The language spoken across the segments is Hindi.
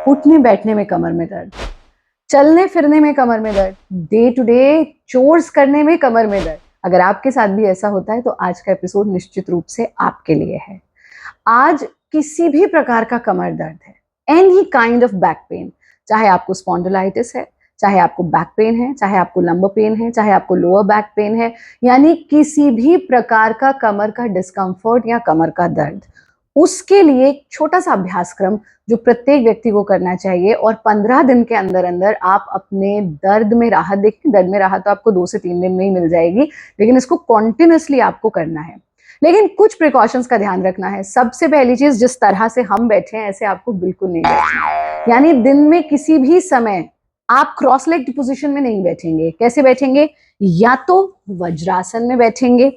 उठने बैठने में कमर में दर्द, चलने फिरने में कमर में दर्द, डे टू डे चोर्स करने में कमर में दर्द। अगर आपके साथ भी ऐसा होता है तो आज का एपिसोड निश्चित रूप से आपके लिए है। आज किसी भी प्रकार का कमर दर्द है, any kind of back pain, चाहे आपको स्पॉन्डिलाइटिस है, चाहे आपको बैक पेन है, चाहे आपको लंबर पेन है, चाहे आपको लोअर बैक पेन है, यानी किसी भी प्रकार का कमर का डिस्कम्फर्ट या कमर का दर्द, उसके लिए एक छोटा सा अभ्यासक्रम जो प्रत्येक व्यक्ति को करना चाहिए और 15 दिन के अंदर अंदर आप अपने दर्द में राहत देखें। दर्द में राहत तो आपको 2 से 3 दिन में ही मिल जाएगी, लेकिन इसको कॉन्टिन्यूसली आपको करना है। लेकिन कुछ प्रिकॉशंस का ध्यान रखना है। सबसे पहली चीज, जिस तरह से हम बैठे हैं ऐसे आपको बिल्कुल नहीं बैठना है। यानी दिन में किसी भी समय आप क्रॉस लेग्ड पोजीशन में नहीं बैठेंगे। कैसे बैठेंगे? या तो वज्रासन में बैठेंगे,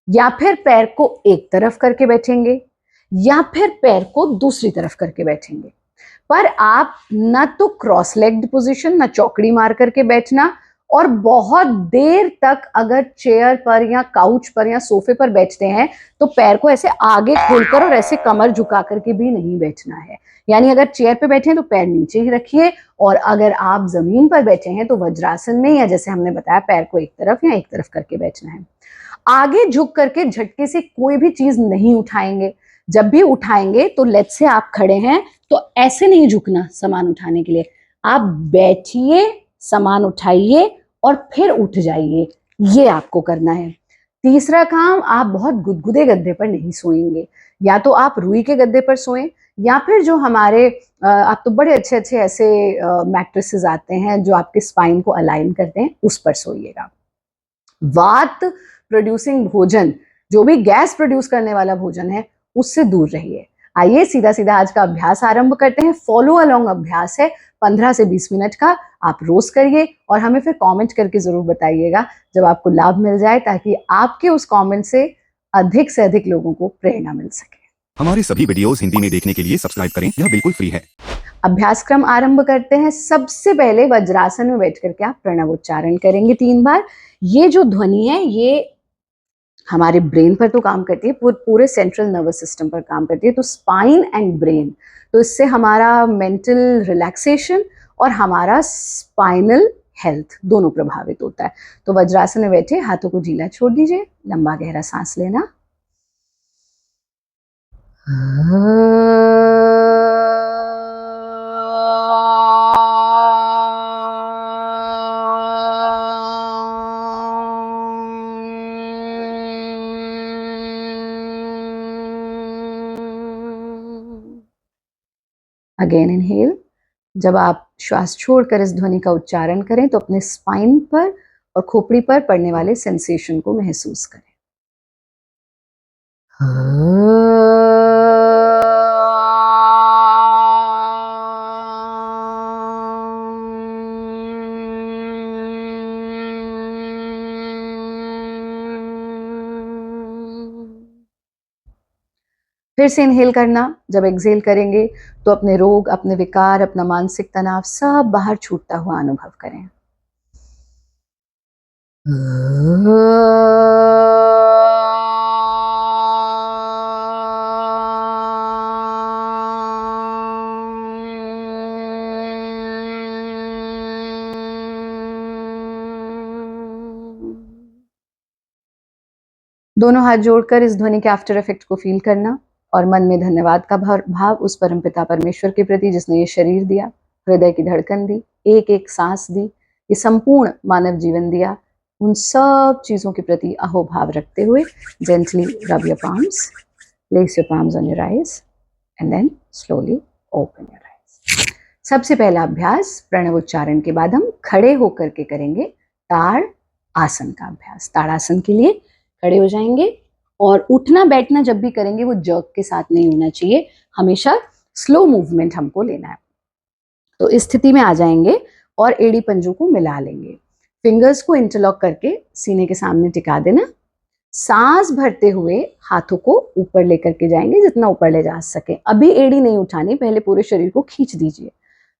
या फिर पैर को एक तरफ करके बैठेंगे, या फिर पैर को दूसरी तरफ करके बैठेंगे। पर आप ना तो क्रॉस लेग्ड पोजीशन, ना चौकड़ी मार करके बैठना, और बहुत देर तक अगर चेयर पर या काउच पर या सोफे पर बैठते हैं तो पैर को ऐसे आगे खोलकर और ऐसे कमर झुका करके भी नहीं बैठना है। यानी अगर चेयर पे बैठे हैं तो पैर नीचे ही रखिए, और अगर आप जमीन पर बैठे हैं तो वज्रासन में, या जैसे हमने बताया पैर को एक तरफ या एक तरफ करके बैठना है। आगे झुक करके झटके से कोई भी चीज नहीं उठाएंगे। जब भी उठाएंगे तो लेट्स से आप खड़े हैं तो ऐसे नहीं झुकना सामान उठाने के लिए। आप बैठिए, सामान उठाइए और फिर उठ जाइए, ये आपको करना है। तीसरा काम, आप बहुत गुदगुदे गद्दे पर नहीं सोएंगे। या तो आप रुई के गद्दे पर सोएं, या फिर जो हमारे आप तो बड़े अच्छे अच्छे ऐसे मैट्रेसेस आते हैं जो आपके स्पाइन को अलाइन करते हैं, उस पर सोइएगा। वात प्रोड्यूसिंग भोजन, जो भी गैस प्रोड्यूस करने वाला भोजन है, उससे दूर रहिए। आइए सीधा सीधा आज का अभ्यास आरंभ करते हैं। फॉलो अलोंग अभ्यास है, 15 से 20 मिनट का। आप रोज करिए और हमें फिर कमेंट करके जरूर बताइएगा जब आपको लाभ मिल जाए, ताकि आपके उस कमेंट से अधिक लोगों को प्रेरणा मिल सके। हमारे सभी वीडियोस हिंदी में देखने के लिए सब्सक्राइब करें, यह बिल्कुल फ्री है। अभ्यासक्रम आरंभ करते हैं। सबसे पहले वज्रासन में बैठ करके आप प्रणव उच्चारण करेंगे 3 बार। ये जो ध्वनि है ये हमारे ब्रेन पर तो काम करती है, पूरे सेंट्रल नर्वस सिस्टम पर काम करती है, तो स्पाइन एंड ब्रेन, तो इससे हमारा मेंटल रिलैक्सेशन और हमारा स्पाइनल हेल्थ दोनों प्रभावित होता है। तो वज्रासन में बैठे हाथों को ढीला छोड़ दीजिए, लंबा गहरा सांस लेना। Again inhale. जब आप श्वास छोड़कर इस ध्वनि का उच्चारण करें तो अपने स्पाइन पर और खोपड़ी पर पड़ने वाले सेंसेशन को महसूस करें। फिर से इनहेल करना। जब एक्सहेल करेंगे तो अपने रोग, अपने विकार, अपना मानसिक तनाव सब बाहर छूटता हुआ अनुभव करें। दोनों हाथ जोड़कर इस ध्वनि के आफ्टर इफेक्ट को फील करना और मन में धन्यवाद का भाव उस परमपिता परमेश्वर के प्रति जिसने ये शरीर दिया, हृदय की धड़कन दी, एक एक सांस दी, ये संपूर्ण मानव जीवन दिया, उन सब चीजों के प्रति अहोभाव रखते हुए gently rub your palms, place your palms on your eyes and then slowly open your eyes. सबसे पहला अभ्यास प्रणव उच्चारण के बाद हम खड़े होकर के करेंगे ताड़ आसन का अभ्यास। ताड़ासन के लिए खड़े हो जाएंगे और उठना बैठना जब भी करेंगे वो जर्क के साथ नहीं होना चाहिए, हमेशा स्लो मूवमेंट हमको लेना है। तो इस स्थिति में आ जाएंगे और एड़ी पंजों को मिला लेंगे, फिंगर्स को इंटरलॉक करके सीने के सामने टिका देना। सांस भरते हुए हाथों को ऊपर लेकर के जाएंगे जितना ऊपर ले जा सके। अभी एड़ी नहीं उठानी, पहले पूरे शरीर को खींच दीजिए,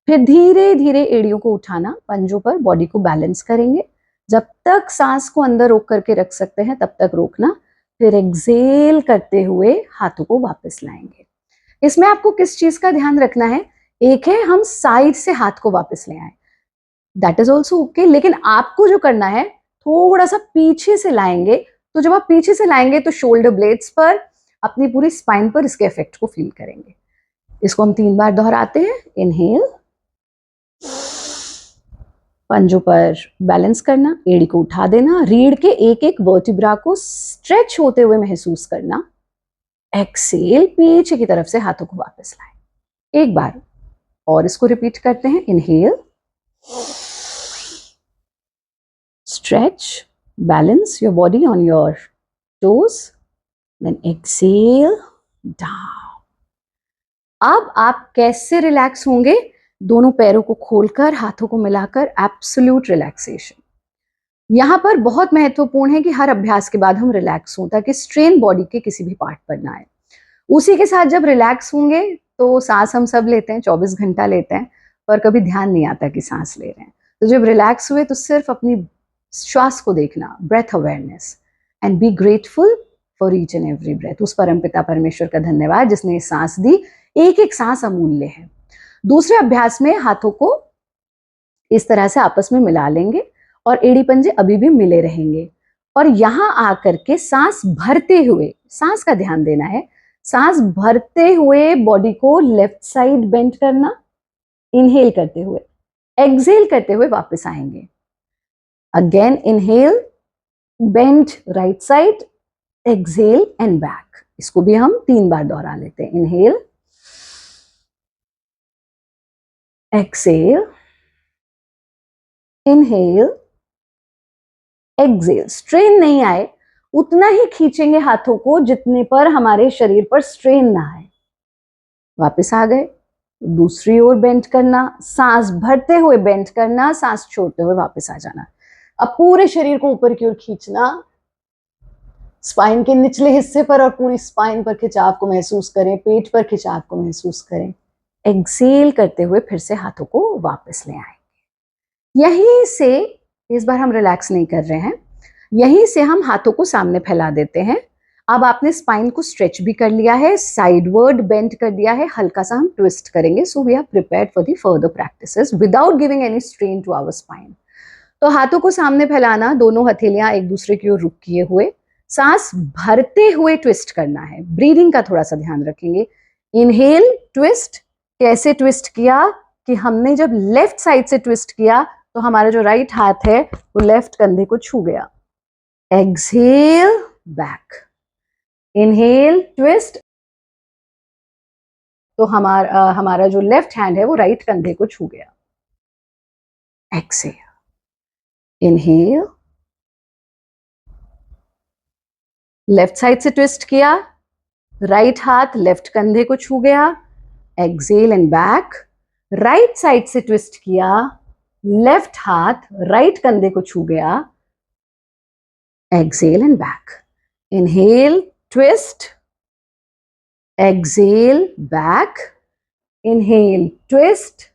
फिर धीरे धीरे एड़ियों को उठाना, पंजों पर बॉडी को बैलेंस करेंगे। जब तक सांस को अंदर रोक करके रख सकते हैं तब तक रोकना, फिर एक्सहेल करते हुए हाथों को वापस लाएंगे। इसमें आपको किस चीज का ध्यान रखना है, एक है हम साइड से हाथ को वापस ले आए, दैट इज ऑल्सो ओके, लेकिन आपको जो करना है थोड़ा सा पीछे से लाएंगे। तो जब आप पीछे से लाएंगे तो शोल्डर ब्लेड्स पर, अपनी पूरी स्पाइन पर इसके इफेक्ट को फील करेंगे। इसको हम 3 बार दोहराते हैं। इनहेल, पंजों पर बैलेंस करना, एड़ी को उठा देना, रीढ़ के एक एक वर्टिब्रा को स्ट्रेच होते हुए महसूस करना। एक्सेल, पीछे की तरफ से हाथों को वापस लाएं। एक बार और इसको रिपीट करते हैं। Inhale, stretch, balance your body on your toes, then exhale down. अब आप कैसे रिलैक्स होंगे, दोनों पैरों को खोलकर, हाथों को मिलाकर, एब्सोल्यूट रिलैक्सेशन। यहां पर बहुत महत्वपूर्ण है कि हर अभ्यास के बाद हम रिलैक्स हों, ताकि स्ट्रेन बॉडी के किसी भी पार्ट पर ना आए। उसी के साथ जब रिलैक्स होंगे तो सांस हम सब लेते हैं, 24 घंटा लेते हैं, पर कभी ध्यान नहीं आता कि सांस ले रहे हैं। तो जब रिलैक्स हुए तो सिर्फ अपनी श्वास को देखना, breath awareness, and be grateful for each and every breath. उस परमपिता परमेश्वर का धन्यवाद जिसने ये सांस दी, एक एक सांस अमूल्य है। दूसरे अभ्यास में हाथों को इस तरह से आपस में मिला लेंगे और एड़ी पंजे अभी भी मिले रहेंगे, और यहां आकर के सांस भरते हुए, सांस का ध्यान देना है, सांस भरते हुए बॉडी को लेफ्ट साइड बेंड करना, इनहेल करते हुए, एक्सहेल करते हुए वापस आएंगे। Again inhale, bend right side, exhale and back. इसको भी हम 3 बार दोहरा लेते हैं। Inhale, exhale, inhale, exhale. Strain नहीं आए उतना ही खींचेंगे हाथों को जितने पर हमारे शरीर पर स्ट्रेन ना आए। वापस आ गए, दूसरी ओर बेंड करना, सांस भरते हुए बेंड करना, सांस छोड़ते हुए वापस आ जाना। अब पूरे शरीर को ऊपर की ओर खींचना, स्पाइन के निचले हिस्से पर और पूरी स्पाइन पर खिंचाव को महसूस करें, पेट पर खिंचाव को महसूस करें। एक्सहेल करते हुए फिर से हाथों को वापस ले आएंगे। यहीं से, इस बार हम रिलैक्स नहीं कर रहे हैं, यहीं से हम हाथों को सामने फैला देते हैं। अब आपने स्पाइन को स्ट्रेच भी कर लिया है, साइडवर्ड बेंड कर दिया है, हल्का सा हम ट्विस्ट करेंगे। So we are prepared for the further practices without giving any strain to our spine. तो हाथों को सामने फैलाना, दोनों हथेलियां एक दूसरे की ओर रुक किए हुए, सांस भरते हुए ट्विस्ट करना है। ब्रीदिंग का थोड़ा सा ध्यान रखेंगे। Inhale, twist. कैसे ट्विस्ट किया कि हमने जब लेफ्ट साइड से ट्विस्ट किया तो हमारा जो राइट हाथ है वो लेफ्ट कंधे को छू गया। Exhale, back. इनहेल, ट्विस्ट, तो हमारा जो लेफ्ट हैंड है वो राइट कंधे को छू गया। एक्सहेल, इनहेल, लेफ्ट साइड से ट्विस्ट किया, राइट हाथ लेफ्ट कंधे को छू गया। Exhale and back. Right side से ट्विस्ट किया, लेफ्ट हाथ राइट कंधे को छू गया। Exhale and back. Inhale, twist, exhale, back. Inhale, twist,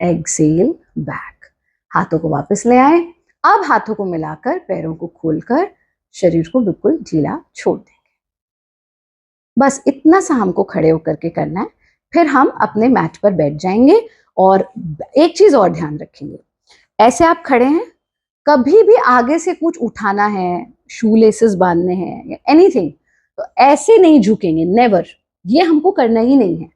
exhale, back. हाथों को वापस ले आए। अब हाथों को मिलाकर, पैरों को खोलकर, शरीर को बिल्कुल ढीला छोड़ देंगे। बस इतना सा हमको खड़े होकर के करना है। फिर हम अपने मैट पर बैठ जाएंगे। और एक चीज और ध्यान रखेंगे, ऐसे आप खड़े हैं, कभी भी आगे से कुछ उठाना है, शू लेसेस बांधने हैं या एनीथिंग, तो ऐसे नहीं झुकेंगे, नेवर। ये हमको करना ही नहीं है।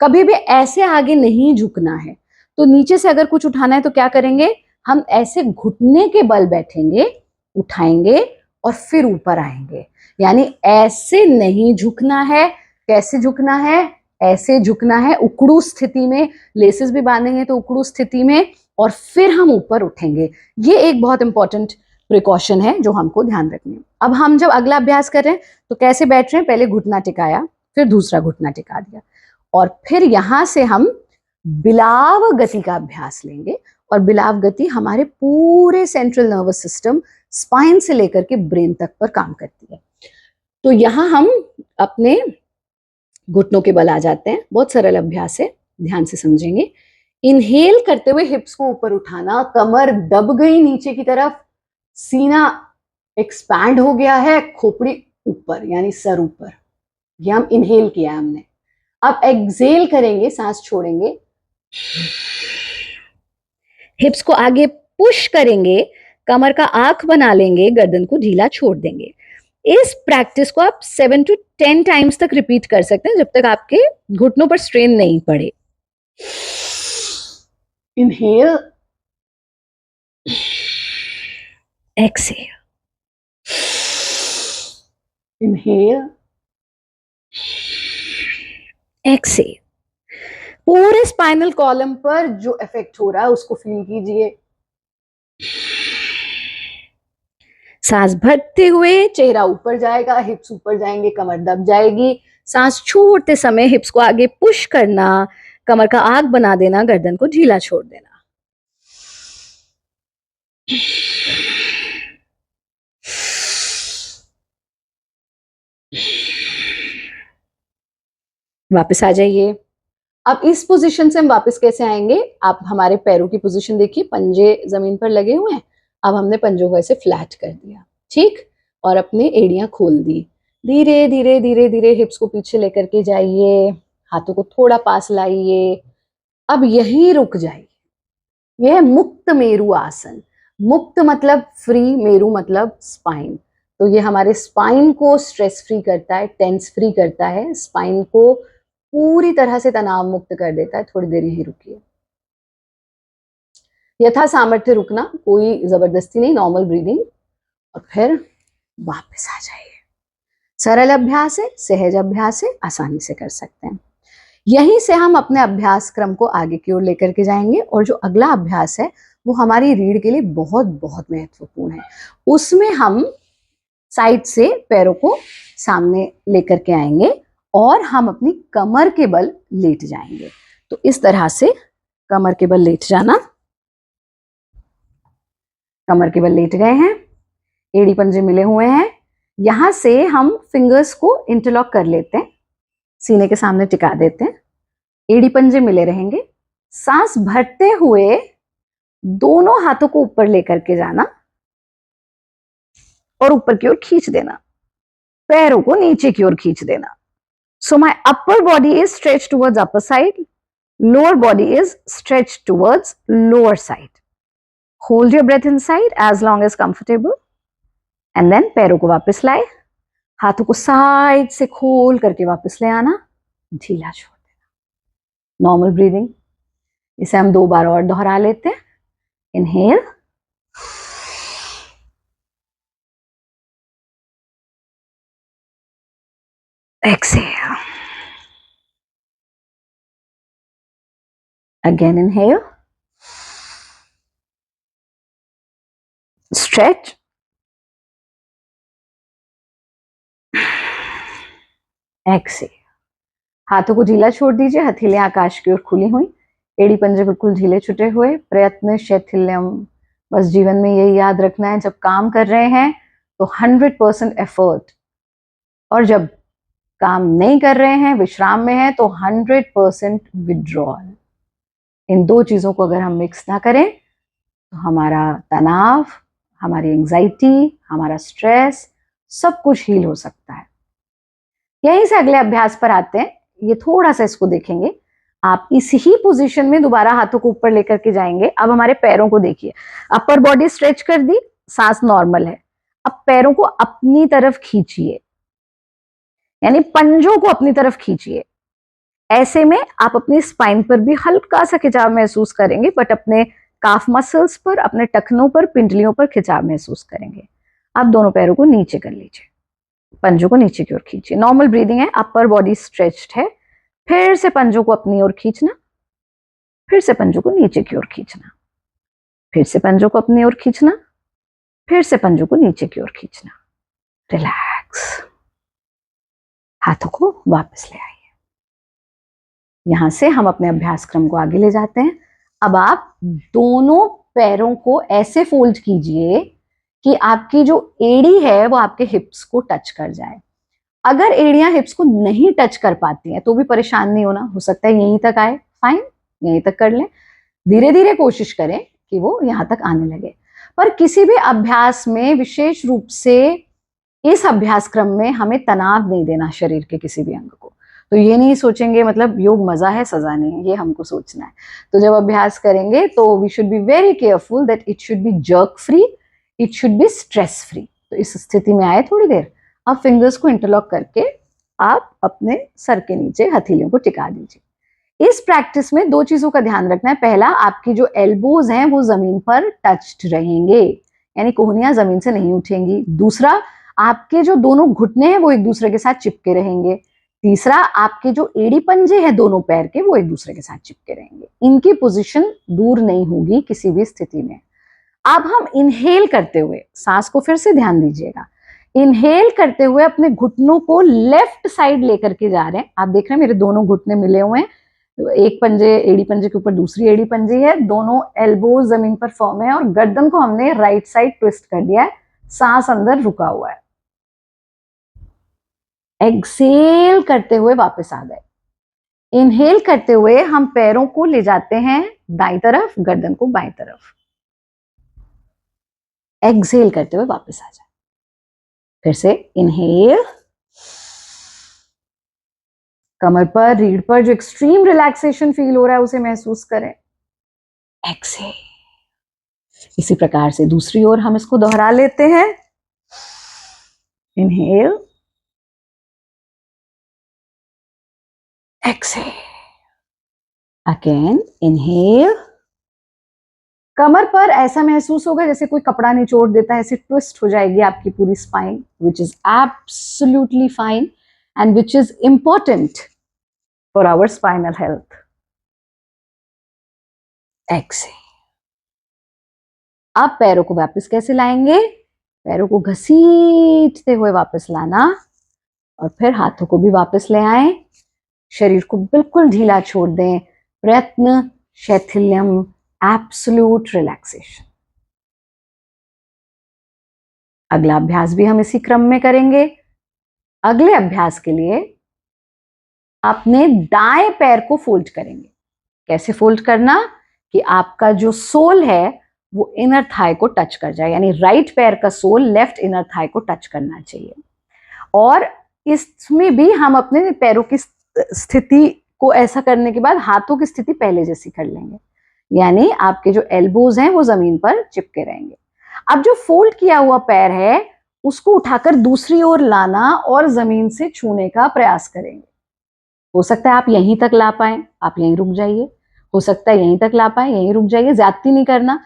कभी भी ऐसे आगे नहीं झुकना है। तो नीचे से अगर कुछ उठाना है तो क्या करेंगे, हम ऐसे घुटने के बल बैठेंगे, उठाएंगे और फिर ऊपर आएंगे। यानी ऐसे नहीं झुकना है। कैसे झुकना है, ऐसे झुकना है, उकड़ू स्थिति में। लेसेस भी बांधेंगे तो उकड़ू स्थिति में, और फिर हम ऊपर उठेंगे। ये एक बहुत इंपॉर्टेंट प्रिकॉशन है जो हमको ध्यान रखनी है। अब हम जब अगला अभ्यास कर रहे हैं तो कैसे बैठ रहे हैं, पहले घुटना टिकाया, फिर दूसरा घुटना टिका दिया, और फिर यहां से हम बिलाव गति का अभ्यास लेंगे। और बिलाव गति हमारे पूरे सेंट्रल नर्वस सिस्टम, स्पाइन से लेकर के ब्रेन तक पर काम करती है। तो यहां हम अपने घुटनों के बल आ जाते हैं। बहुत सरल अभ्यास है, ध्यान से समझेंगे। इनहेल करते हुए हिप्स को ऊपर उठाना, कमर दब गई नीचे की तरफ, सीना एक्सपैंड हो गया है, खोपड़ी ऊपर यानी सर ऊपर। ये हम इनहेल किया हमने। अब एक्सेल करेंगे, सांस छोड़ेंगे, हिप्स को आगे पुश करेंगे, कमर का आंख बना लेंगे, गर्दन को ढीला छोड़ देंगे। इस प्रैक्टिस को आप 7 to 10 टाइम्स तक रिपीट कर सकते हैं, जब तक आपके घुटनों पर स्ट्रेन नहीं पड़े। Inhale, exhale, inhale, exhale. पूरे स्पाइनल कॉलम पर जो इफेक्ट हो रहा है उसको फील कीजिए। सांस भरते हुए चेहरा ऊपर जाएगा, हिप्स ऊपर जाएंगे, कमर दब जाएगी। सांस छोड़ते समय हिप्स को आगे पुश करना, कमर का आग बना देना, गर्दन को ढीला छोड़ देना। वापस आ जाइए। अब इस पोजीशन से हम वापस कैसे आएंगे? आप हमारे पैरों की पोजीशन देखिए, पंजे जमीन पर लगे हुए हैं। अब हमने पंजों को ऐसे फ्लैट कर दिया, ठीक, और अपनी एड़ियां खोल दी। धीरे धीरे धीरे धीरे हिप्स को पीछे लेकर के जाइए, हाथों को थोड़ा पास लाइए। अब यहीं रुक जाइए। यह है मुक्त मेरु आसन। मुक्त मतलब फ्री, मेरु मतलब स्पाइन। तो ये हमारे स्पाइन को स्ट्रेस फ्री करता है, टेंस फ्री करता है, स्पाइन को पूरी तरह से तनाव मुक्त कर देता है। थोड़ी देर यही रुकिए, यथा सामर्थ्य रुकना, कोई जबरदस्ती नहीं, नॉर्मल ब्रीदिंग, और फिर वापस आ जाइए। सरल अभ्यास है, सहज अभ्यास है, आसानी से कर सकते हैं। यहीं से हम अपने अभ्यास क्रम को आगे की ओर लेकर के जाएंगे, और जो अगला अभ्यास है वो हमारी रीढ़ के लिए बहुत बहुत महत्वपूर्ण है। उसमें हम साइड से पैरों को सामने लेकर के आएंगे और हम अपनी कमर के बल लेट जाएंगे। तो इस तरह से कमर के बल लेट जाना, कमर के बल लेट गए हैं, एड़ी पंजे मिले हुए हैं। यहां से हम फिंगर्स को इंटरलॉक कर लेते हैं, सीने के सामने टिका देते हैं, एड़ी पंजे मिले रहेंगे। सांस भरते हुए दोनों हाथों को ऊपर लेकर के जाना और ऊपर की ओर खींच देना, पैरों को नीचे की ओर खींच देना। So my upper body is stretch towards upper side, lower body is stretch towards lower side. Hold your breath inside as long as comfortable, and then पैरों को वापस लाए, हाथों को साइड से खोल करके वापस ले आना, ढीला छोड़ देना। नॉर्मल ब्रीदिंग, इसे हम 2 बार और दोहरा लेते हैं। Inhale, exhale, again inhale, stretch, exhale। हाथों को ढीला छोड़ दीजिए, हथेलियां आकाश की ओर खुली हुई, एड़ी पंजे बिल्कुल ढीले छुटे हुए। प्रयत्न शैथिल्यम, बस जीवन में यही याद रखना है, जब काम कर रहे हैं तो 100% एफर्ट, और जब काम नहीं कर रहे हैं, विश्राम में है, तो 100% विड्रॉल। इन 2 चीजों को अगर हम मिक्स ना करें तो हमारा तनाव, हमारी एंजाइटी, हमारा स्ट्रेस, सब कुछ हील हो सकता है। यहीं से अगले अभ्यास पर आते हैं। ये थोड़ा सा इसको देखेंगे। आप इस ही पोजीशन में दोबारा हाथों को ऊपर लेकर के जाएंगे। अब हमारे पैरों को देखिए, अपर बॉडी स्ट्रेच कर दी, सांस नॉर्मल है। अब पैरों को अपनी तरफ खींचिए, यानी पंजों को अपनी तरफ खींचिए। ऐसे में आप अपनी स्पाइन पर भी हल्का सा खिंचाव महसूस करेंगे, बट अपने काफ मसल्स पर, अपने टखनों पर, पिंडलियों पर खिंचाव महसूस करेंगे। आप दोनों पैरों को नीचे कर लीजिए, पंजों को नीचे की ओर खींचिए। नॉर्मल ब्रीदिंग है, अपर बॉडी स्ट्रेच्ड है। फिर से पंजों को अपनी ओर खींचना, फिर से पंजों को नीचे की ओर खींचना, फिर से पंजों को अपनी ओर खींचना, फिर से पंजों को नीचे की ओर खींचना। रिलैक्स। हाथों को वापस ले आइए। यहां से हम अपने अभ्यास क्रम को आगे ले जाते हैं। अब आप दोनों पैरों को ऐसे फोल्ड कीजिए कि आपकी जो एड़ी है वो आपके हिप्स को टच कर जाए। अगर एड़ियां हिप्स को नहीं टच कर पाती हैं तो भी परेशान नहीं होना, हो सकता है यहीं तक आए, फाइन, यहीं तक कर लें। धीरे धीरे कोशिश करें कि वो यहां तक आने लगे। पर किसी भी अभ्यास में, विशेष रूप से इस अभ्यास क्रम में, हमें तनाव नहीं देना शरीर के किसी भी अंग को। तो ये नहीं सोचेंगे मतलब योग मजा है सजा नहीं है, ये हमको सोचना है। तो जब अभ्यास करेंगे तो we should be very careful that it should be jerk free, it should be stress free. तो इस स्थिति में आए थोड़ी देर, अब फिंगर्स को इंटरलॉक करके आप अपने सर के नीचे हथेलियों को टिका दीजिए। इस प्रैक्टिस में दो चीजों का ध्यान रखना है। पहला, आपकी जो एल्बोज हैं वो जमीन पर टच्ड रहेंगे, यानी कोहनियां जमीन से नहीं उठेंगी। दूसरा, आपके जो दोनों घुटने हैं वो एक दूसरे के साथ चिपके रहेंगे। तीसरा, आपके जो एड़ी पंजे हैं दोनों पैर के वो एक दूसरे के साथ चिपके रहेंगे, इनकी पोजीशन दूर नहीं होगी किसी भी स्थिति में। अब हम इनहेल करते हुए, सांस को फिर से ध्यान दीजिएगा, इनहेल करते हुए अपने घुटनों को लेफ्ट साइड लेकर के जा रहे हैं। आप देख रहे हैं मेरे दोनों घुटने मिले हुए हैं, एक पंजे एड़ी पंजे के ऊपर दूसरी एड़ी पंजे है, दोनों एल्बोज जमीन पर फर्म है और गर्दन को हमने राइट साइड ट्विस्ट कर दिया है, सांस अंदर रुका हुआ है। एक्सेल करते हुए वापस आ गए। इनहेल करते हुए हम पैरों को ले जाते हैं दाईं तरफ, गर्दन को बाईं तरफ। एक्सेल करते हुए वापस आ जाए। फिर से इनहेल, कमर पर रीढ़ पर जो एक्सट्रीम रिलैक्सेशन फील हो रहा है उसे महसूस करें। एक्सेल। इसी प्रकार से दूसरी ओर हम इसको दोहरा लेते हैं। Inhale, exhale, again inhale. कमर पर ऐसा महसूस होगा जैसे कोई कपड़ा निचोड़ देता है, ऐसे ट्विस्ट हो जाएगी आपकी पूरी spine, which is absolutely fine and which is important for our spinal health. Exhale. अब पैरों को वापस कैसे लाएंगे? पैरों को घसीटते हुए वापस लाना और फिर हाथों को भी वापस ले आए। शरीर को बिल्कुल ढीला छोड़ दें। प्रयत्न शैथिल्यम, एब्सोल्यूट रिलैक्सेशन। अगला अभ्यास भी हम इसी क्रम में करेंगे। अगले अभ्यास के लिए अपने दाएं पैर को फोल्ड करेंगे। कैसे फोल्ड करना कि आपका जो सोल है वो इनर थाई को टच कर जाए, यानी राइट पैर का सोल लेफ्ट इनर थाई को टच करना चाहिए। और इसमें भी हम अपने पैरों की स्थिति को ऐसा करने के बाद हाथों की स्थिति पहले जैसी कर लेंगे, यानी आपके जो एल्बोज हैं वो जमीन पर चिपके रहेंगे। अब जो फोल्ड किया हुआ पैर है उसको उठाकर दूसरी ओर लाना और जमीन से छूने का प्रयास करेंगे। हो सकता है आप यहीं तक ला पाए, आप यहीं रुक जाइए। हो सकता है यहीं तक ला पाए, यहीं रुक जाइए। ज्यादती नहीं करना,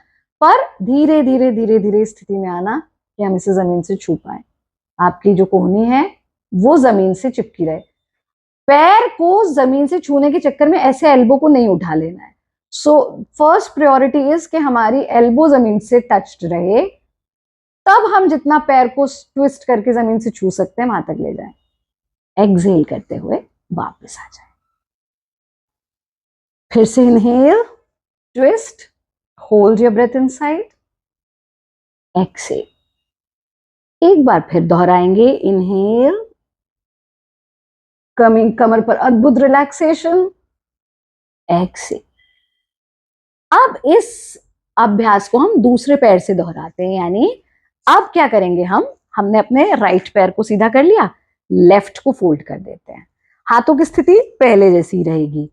पर धीरे धीरे धीरे धीरे स्थिति में आना कि हम इसे जमीन से छू पाए। आपकी जो कोहनी है वो जमीन से चिपकी रहे। पैर को जमीन से छूने के चक्कर में ऐसे एल्बो को नहीं उठा लेना है। सो फर्स्ट प्रायोरिटी इज कि हमारी एल्बो जमीन से टच्ड रहे, तब हम जितना पैर को ट्विस्ट करके जमीन से छू सकते हैं वहां तक ले जाएं। एक्सेल करते हुए वापस आ जाए। फिर से inhale, twist, hold your breath inside, exhale. एक बार फिर दोहराएंगे। इनहेल, कमर पर अद्भुत रिलैक्सेशन, एक्सेल। अब इस अभ्यास को हम दूसरे पैर से दोहराते हैं, यानी अब क्या करेंगे हमने अपने राइट पैर को सीधा कर लिया, लेफ्ट को फोल्ड कर देते हैं। हाथों की स्थिति पहले जैसी रहेगी।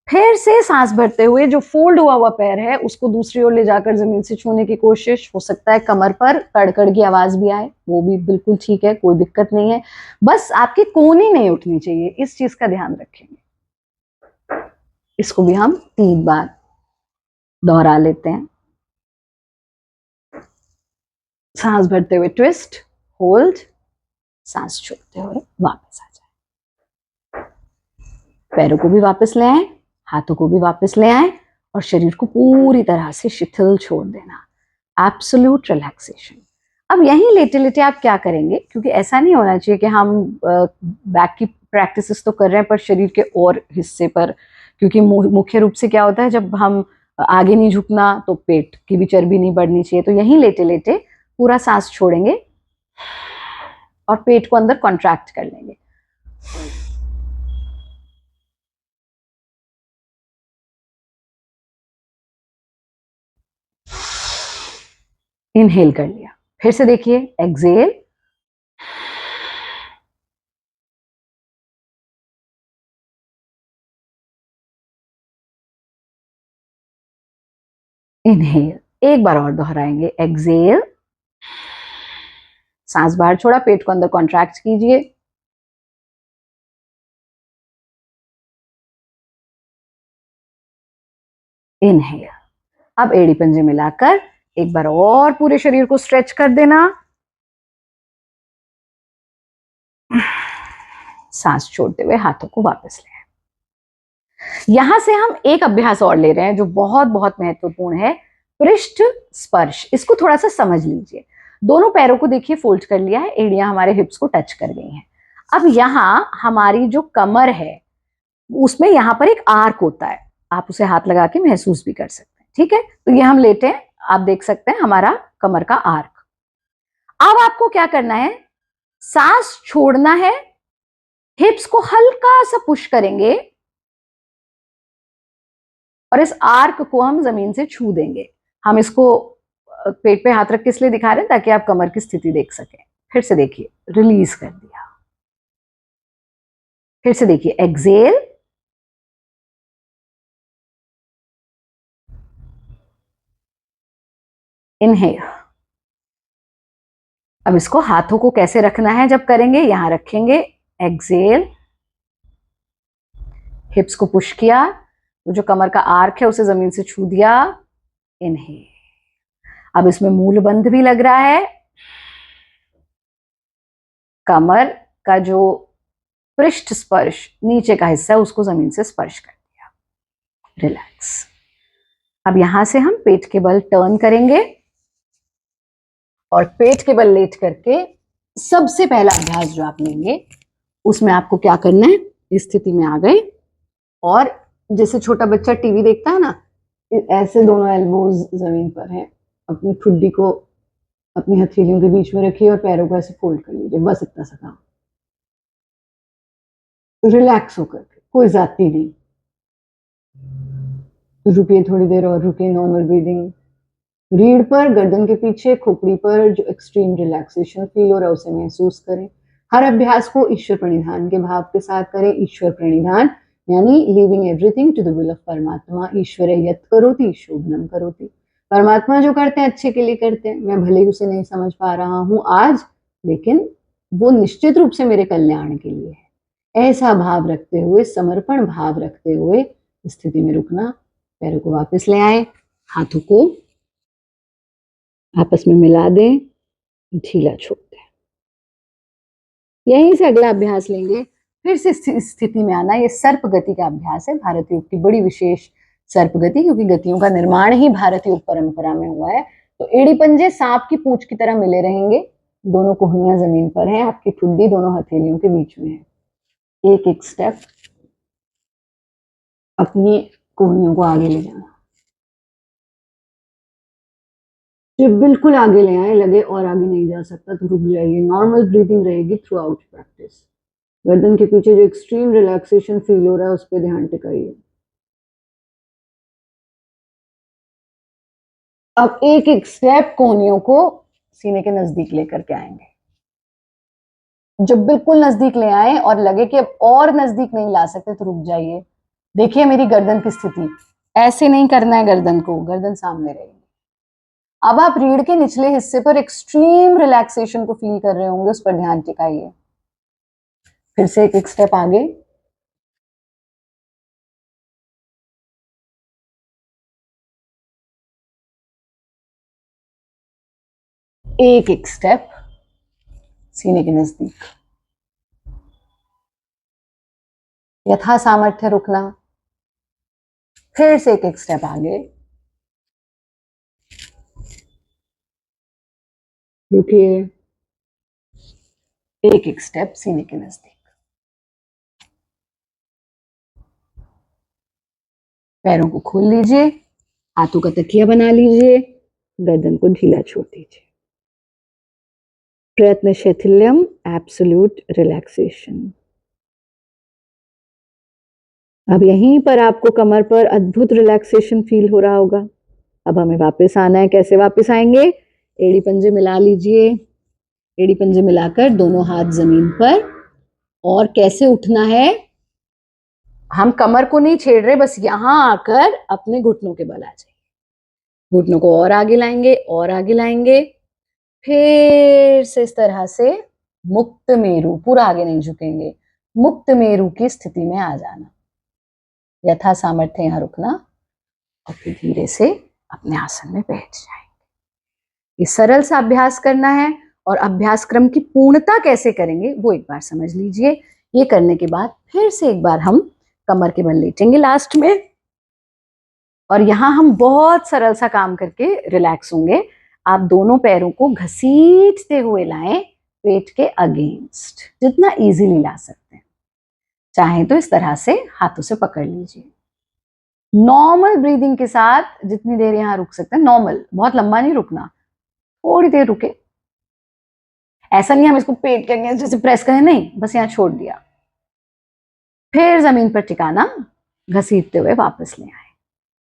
फिर से सांस भरते हुए जो फोल्ड हुआ पैर है उसको दूसरी ओर ले जाकर जमीन से छूने की कोशिश। हो सकता है कमर पर कड़कड़ की आवाज भी आए, वो भी बिल्कुल ठीक है, कोई दिक्कत नहीं है, बस आपकी कोहनी नहीं उठनी चाहिए, इस चीज का ध्यान रखेंगे। इसको भी हम 3 बार दोहरा लेते हैं। सांस भरते हुए ट्विस्ट, होल्ड, सांस छोड़ते हुए वापस आ जाए। पैरों को भी वापस ले आए, हाथों को भी वापस ले आए और शरीर को पूरी तरह से शिथिल छोड़ देना, एब्सोल्यूट रिलैक्सेशन। अब यहीं लेटे लेटे आप क्या करेंगे, क्योंकि ऐसा नहीं होना चाहिए कि हम बैक की प्रैक्टिसेस तो कर रहे हैं पर शरीर के और हिस्से पर, क्योंकि मुख्य रूप से क्या होता है जब हम आगे नहीं झुकना तो पेट की भी चर्बी नहीं बढ़नी चाहिए। तो यहीं लेटे लेटे पूरा सांस छोड़ेंगे और पेट को अंदर कॉन्ट्रैक्ट कर लेंगे। इनहेल कर लिया, फिर से देखिए, एक्सेल, इनहेल, एक बार और दोहराएंगे, एक्सेल, सांस बाहर छोड़ा, पेट को अंदर कॉन्ट्रैक्ट कीजिए, इनहेल। अब एड़ी पंजे मिलाकर एक बार और पूरे शरीर को स्ट्रेच कर देना, सांस छोड़ते हुए हाथों को वापस ले। यहां से हम एक अभ्यास और ले रहे हैं जो बहुत बहुत महत्वपूर्ण है, पृष्ठ स्पर्श। इसको थोड़ा सा समझ लीजिए। दोनों पैरों को देखिए फोल्ड कर लिया है, एड़ियां हमारे हिप्स को टच कर गई हैं। अब यहां हमारी जो कमर है उसमें यहां पर एक आर्क होता है, आप उसे हाथ लगा के महसूस भी कर सकते हैं। ठीक है, तो ये हम लेते हैं, आप देख सकते हैं हमारा कमर का आर्क। अब आपको क्या करना है, सांस छोड़ना है, हिप्स को हल्का सा पुश करेंगे और इस आर्क को हम जमीन से छू देंगे। हम इसको पेट पे हाथ रख के इसलिए दिखा रहे हैं ताकि आप कमर की स्थिति देख सकें। फिर से देखिए, रिलीज कर दिया, फिर से देखिए, एक्सेल, इनहेल। अब इसको हाथों को कैसे रखना है जब करेंगे, यहां रखेंगे, एक्सेल, हिप्स को पुश किया, जो कमर का आर्क है उसे जमीन से छू दिया, इनहेल। अब इसमें मूल बंध भी लग रहा है, कमर का जो पृष्ठ स्पर्श नीचे का हिस्सा है उसको जमीन से स्पर्श कर दिया, रिलैक्स। अब यहां से हम पेट के बल टर्न करेंगे और पेट के बल लेट करके सबसे पहला अभ्यास जो आप लेंगे उसमें आपको क्या करना है, इस स्थिति में आ गए और जैसे छोटा बच्चा टीवी देखता है ना, ऐसे दोनों एल्बोज जमीन पर हैं, अपनी ठुड्डी को अपनी हथेलियों के बीच में रखिए और पैरों को ऐसे फोल्ड कर लीजिए, बस इतना सा काम, रिलैक्स होकर, कोई जाती नहीं। रुकिए थोड़ी देर और, रुकिए, नॉर्मल ब्रीदिंग। रीढ़ पर, गर्दन के पीछे, खोपड़ी पर जो एक्सट्रीम रिलैक्सेशन फील हो रहा है उसे महसूस करें। हर अभ्यास को ईश्वर प्रणिधान के भाव के साथ करें। ईश्वर प्रणिधान यानी living everything to the will of परमात्मा। ईश्वर यत् करोति शोभनम करोति। परमात्मा जो करते हैं अच्छे के लिए करते हैं, मैं भले ही उसे नहीं समझ पा रहा हूं आज, लेकिन वो निश्चित रूप से मेरे कल्याण के लिए है। ऐसा भाव रखते हुए, समर्पण भाव रखते हुए स्थिति में रुकना। पैरों को वापस ले आए, हाथों को आपस में मिला दें, ढीला छोड़ दें। यहीं से अगला अभ्यास लेंगे, फिर से स्थिति में आना। ये सर्प गति का अभ्यास है, भारत योग की बड़ी विशेष सर्प गति, क्योंकि गतियों का निर्माण ही भारत योग परंपरा में हुआ है। तो एड़ी पंजे सांप की पूंछ की तरह मिले रहेंगे, दोनों कोहनियां जमीन पर हैं, आपकी ठुड्डी दोनों हथेलियों के बीच में है। एक एक स्टेप अपनी कोहनियों को आगे ले जाना। जब बिल्कुल आगे ले आए, लगे और आगे नहीं जा सकता तो रुक जाइए। नॉर्मल ब्रीदिंग रहेगी थ्रू आउट प्रैक्टिस। गर्दन के पीछे जो एक्सट्रीम रिलैक्सेशन फील हो रहा है उस पर ध्यान टिकाइए। अब एक एक स्टेप कोहनियों को सीने के नजदीक लेकर के आएंगे। जब बिल्कुल नजदीक ले आए और लगे कि अब और नजदीक नहीं ला सकते तो रुक जाइए। देखिए मेरी गर्दन की स्थिति, ऐसे नहीं करना है गर्दन को, गर्दन सामने रहेगी। अब आप रीढ़ के निचले हिस्से पर एक्सट्रीम रिलैक्सेशन को फील कर रहे होंगे, उस पर ध्यान टिकाइए। फिर से एक एक स्टेप आगे। एक एक स्टेप सीने के नजदीक, यथा सामर्थ्य रुकना। फिर से एक एक स्टेप आगे, रुकिए, एक एक स्टेप सीने के नजदीक। पैरों को खोल लीजिए, हाथों का तकिया बना लीजिए, गर्दन को ढीला छोड़ दीजिए। प्रयत्न शैथिल्यम, एब्सोल्यूट रिलैक्सेशन। अब यहीं पर आपको कमर पर अद्भुत रिलैक्सेशन फील हो रहा होगा। अब हमें वापस आना है। कैसे वापस आएंगे, एड़ी पंजे मिला लीजिए, एड़ी पंजे मिलाकर दोनों हाथ जमीन पर। और कैसे उठना है, हम कमर को नहीं छेड़ रहे, बस यहां आकर अपने घुटनों के बल आ जाइए। घुटनों को और आगे लाएंगे और आगे लाएंगे, फिर से इस तरह से मुक्त मेरु, पूरा आगे नहीं झुकेंगे, मुक्त मेरु की स्थिति में आ जाना, यथा सामर्थ्य यहाँ रुकना और फिर धीरे से अपने आसन में बैठ जाएंगे। ये सरल सा अभ्यास करना है और अभ्यास क्रम की पूर्णता कैसे करेंगे वो एक बार समझ लीजिए। ये करने के बाद फिर से एक बार हम कमर के बल लेटेंगे लास्ट में, और यहां हम बहुत सरल सा काम करके रिलैक्स होंगे। आप दोनों पैरों को घसीटते हुए लाएं पेट के अगेंस्ट, जितना इजीली ला सकते हैं। चाहें तो इस तरह से हाथों से पकड़ लीजिए। नॉर्मल ब्रीदिंग के साथ जितनी देर यहां रुक सकते हैं, नॉर्मल, बहुत लंबा नहीं रुकना, थोड़ी देर रुके। ऐसा नहीं हम इसको पेट के अगेंस्ट जैसे प्रेस करें, नहीं, बस यहां छोड़ दिया। फिर जमीन पर टिकाना, घसीटते हुए वापस ले आए।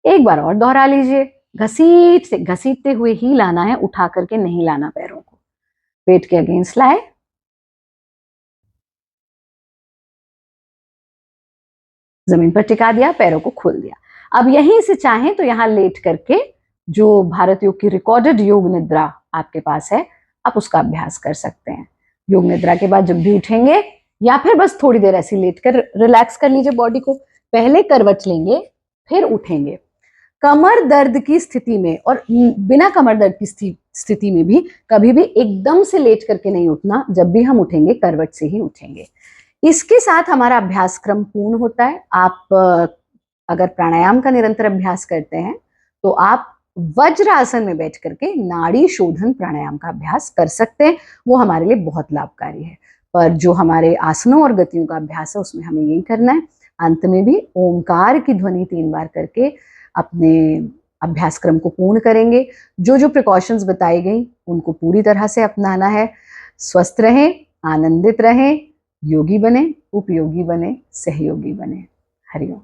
एक बार और दोहरा लीजिए, घसीटते हुए ही लाना है, उठा करके नहीं लाना पैरों को। पेट के अगेंस्ट लाए, जमीन पर टिका दिया, पैरों को खोल दिया। अब यहीं से चाहें तो यहां लेट करके जो भारत योग की रिकॉर्डेड योग निद्रा आपके पास है, आप उसका अभ्यास कर सकते हैं। योग निद्रा के बाद जब भी उठेंगे, या फिर बस थोड़ी देर ऐसे लेट कर रिलैक्स कर लीजिए बॉडी को। पहले करवट लेंगे, फिर उठेंगे। कमर दर्द की स्थिति में और बिना कमर दर्द की स्थिति में भी कभी भी एकदम से लेट करके नहीं उठना। जब भी हम उठेंगे करवट से ही उठेंगे। इसके साथ हमारा अभ्यास क्रम पूर्ण होता है। आप अगर प्राणायाम का निरंतर अभ्यास करते हैं तो आप वज्रासन में बैठ करके नाड़ी शोधन प्राणायाम का अभ्यास कर सकते हैं। वो हमारे लिए बहुत लाभकारी है। पर जो हमारे आसनों और गतियों का अभ्यास है उसमें हमें यही करना है। अंत में भी ओंकार की ध्वनि 3 बार करके अपने अभ्यास क्रम को पूर्ण करेंगे। जो जो प्रिकॉशंस बताई गई उनको पूरी तरह से अपनाना है। स्वस्थ रहें, आनंदित रहें, योगी बने, उपयोगी बने, सहयोगी बने। हरिओम।